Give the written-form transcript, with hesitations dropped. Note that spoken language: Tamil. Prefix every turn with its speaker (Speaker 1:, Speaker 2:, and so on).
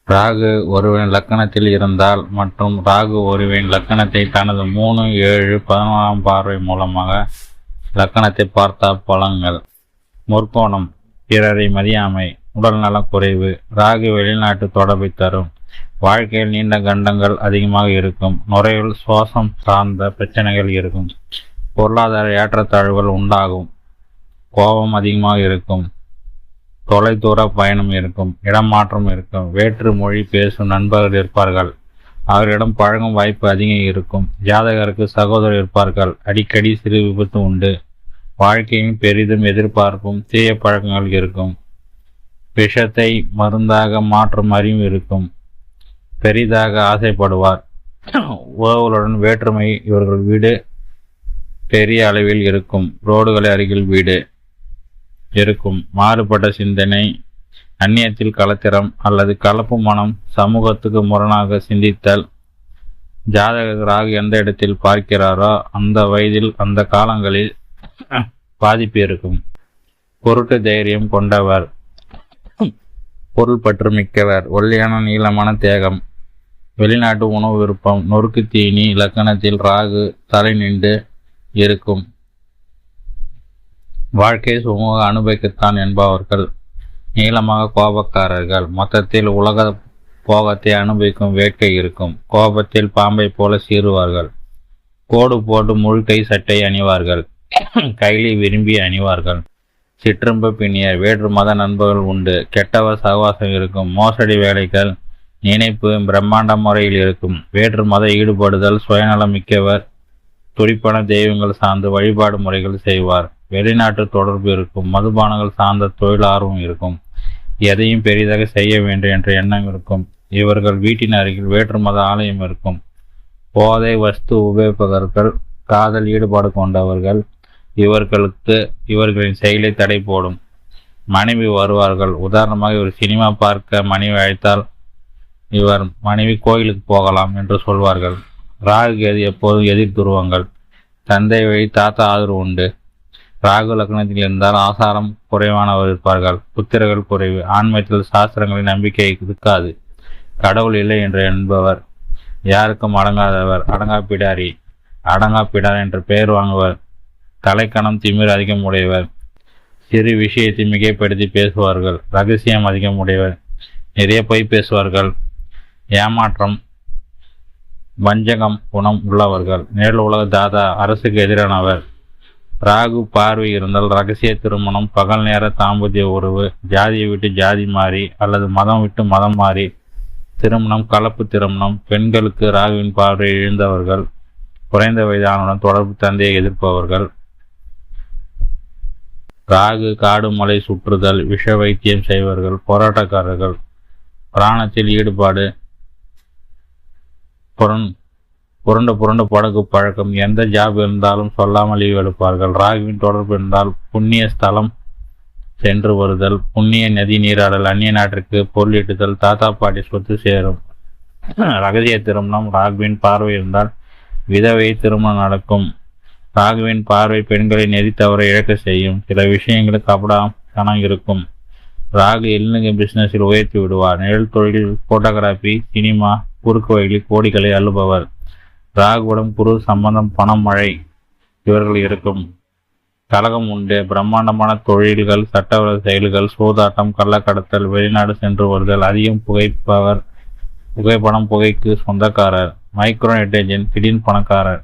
Speaker 1: ராகு ஒருவரின் லக்கணத்தில் இருந்தால் மற்றும் ராகு ஒருவரின் லக்கணத்தை தனது 3, 7, 11ஆம் பார்வை மூலமாக லக்கணத்தை பார்த்த பலன்கள். முற்கோணம்: பிறரை மதியாமை, உடல்நலம் குறைவு. ராகு வெளிநாட்டு தொடர்பை தரும். வாழ்க்கையில் நீண்ட கண்டங்கள் அதிகமாக இருக்கும். நுரையீரல் சுவாசம் சார்ந்த பிரச்சனைகள் இருக்கும். பொருளாதார ஏற்றத்தாழ்வுகள் உண்டாகும். கோபம் அதிகமாக இருக்கும். தொலைதூர பயணம் இருக்கும். இடமாற்றம் இருக்கும். வேற்று மொழி பேசும் நண்பர்கள் இருப்பார்கள். அவர்களிடம் பழகும் வாய்ப்பு அதிகம் இருக்கும். ஜாதகருக்கு சகோதரர் இருப்பார்கள். அடிக்கடி சிறு விபத்து உண்டு. வாழ்க்கையும் பெரிதும் எதிர்பார்ப்பும் தீய பழக்கங்கள் இருக்கும். விஷத்தை மருந்தாக மாற்றும் அறிவு இருக்கும். பெரிதாக ஆசைப்படுவார். உறவுகளுடன் வேற்றுமை. இவர்கள் வீடு பெரிய அளவில் இருக்கும். ரோடுகளை அருகில் வீடு இருக்கும். மாறுபட்ட சிந்தனை, அந்நியத்தில் கலத்திரம் அல்லது கலப்பு மனம், சமூகத்துக்கு முரணாக சிந்தித்தல். ஜாதகர் ராகு எந்த இடத்தில் பார்க்கிறாரோ அந்த வயதில் அந்த காலங்களில் பாதிப்பு இருக்கும். பொருட்டு தைரியம் கொண்டவர். பொருள் பற்று மிக்கவர். ஒல்லியான நீளமான தேகம். வெளிநாட்டு உணவு விருப்பம். நொறுக்கு தீனி லக்கணத்தில் ராகு தலை நின்று இருக்கும். வாழ்க்கை சுமூக அனுபவிக்கத்தான் என்பவர்கள். நீளமாக கோபக்காரர்கள். மொத்தத்தில் உலக போகத்தை அனுபவிக்கும் வேட்கை இருக்கும். கோபத்தில் பாம்பை போல சீறுவார்கள். கோடு போட்டு முழுக்கை சட்டை அணிவார்கள். கைலி விரும்பி அணிவார்கள். சிற்றம்பு பின்னியர். வேற்று மத நண்பர்கள் உண்டு. கெட்டவர் சகவாசம் இருக்கும். மோசடி வேலைகள் நினைப்பு பிரம்மாண்ட முறையில் இருக்கும். வேற்று மத ஈடுபடுதல். சுயநலம் மிக்கவர். துடிப்பான தெய்வங்கள் சார்ந்து வழிபாடு முறைகள் செய்வார். வெளிநாட்டு தொடர்பு இருக்கும். மதுபானங்கள் சார்ந்த தொழில் ஆர்வம் இருக்கும். எதையும் பெரிதாக செய்ய வேண்டும் என்ற எண்ணம் இருக்கும். இவர்கள் வீட்டின் அருகில் வேற்று மத ஆலயம் இருக்கும். போதை வஸ்து உபயோகிப்பவர்கள். காதல் ஈடுபாடு கொண்டவர்கள். இவர்களின் செயலை தடை போடும். மனைவி வருவார்கள். உதாரணமாக இவர் சினிமா பார்க்க மனைவி அழைத்தால் இவர் மனைவி கோயிலுக்கு போகலாம் என்று சொல்வார்கள். ராகு கேது எப்போதும் எதிர் துருவங்கள். தந்தை வழி தாத்தா ஆதரவு உண்டு. ராகு லக்னத்தில் இருந்தால் ஆசாரம் குறைவானவர் இருப்பார்கள். புத்திரர்கள் குறைவு. ஆன்மீகத்தில் சாஸ்திரங்களின் நம்பிக்கை இருக்காது. கடவுள் இல்லை என்று என்பவர். யாருக்கும் அடங்காதவர். அடங்காப்பிடாரி. அடங்காப்பிடார் என்று பெயர் வாங்குவர். தலைக்கணம் திமிர் அதிகம் உடையவர். சிறு விஷயத்தை மிகைப்படுத்தி பேசுவார்கள். ரகசியம் அதிகம் உடையவர். நிறைய பொய் பேசுவார்கள். ஏமாற்றம் வஞ்சகம் குணம் உள்ளவர்கள். நேரில் உலக தாதா. அரசுக்கு எதிரானவர். ராகு பார்வை இருந்தால் ரகசிய திருமணம், பகல் நேர தாம்பத்திய உறவு, ஜாதியை விட்டு ஜாதி மாறி அல்லது மதம் விட்டு மதம் மாறி திருமணம், கலப்பு திருமணம். பெண்களுக்கு ராகுவின் பார்வை இழந்தவர்கள். குறைந்த வயதானுடன் தொடர்பு தந்தையை எதிர்ப்பவர்கள். ராகு காடு மலை சுற்றுதல், விஷ வைத்தியம் செய்வர்கள், போராட்டக்காரர்கள். பிராணத்தில் ஈடுபாடு. புரண்டு படகு பழக்கம். எந்த ஜாப் இருந்தாலும் சொல்லாமல் லீவ் எடுப்பார்கள். ராகுவின் தொடர்பு இருந்தால் புண்ணிய ஸ்தலம் சென்று வருதல், புண்ணிய நதி நீராடல், அந்நிய நாட்டிற்கு பொருள் ஈட்டுதல், தாத்தா பாட்டி சொத்து சேரும். ரகசிய திருமணம். ராகுவின் பார்வை இருந்தால் விதவை திருமணம் நடக்கும். ராகுவின் பார்வை பெண்களை நெறி தவற இழக்க செய்யும். சில விஷயங்களுக்கு கணம் இருக்கும். ராகு இல்லைங்க பிசினஸில் உயர்த்தி விடுவார். நிழல் தொழில், போட்டோகிராஃபி, சினிமா, குறுக்கு வழியில் கோடிகளை அள்ளுபவர். ராகுவிடம் குரு சம்பந்தம், பணம், மழை இவர்கள் இருக்கும். கலகம் உண்டு. பிரம்மாண்டமான தொழில்கள், சட்டவிரோத செயல்கள், சூதாட்டம், கள்ளக்கடத்தல், வெளிநாடு சென்று வருதல். அதிகம் புகைப்பவர். புகைப்படம் புகைக்கு சொந்தக்காரர். மைக்ரோ இன்டெலிஜென்ஸ் திடீர் பணக்காரர்.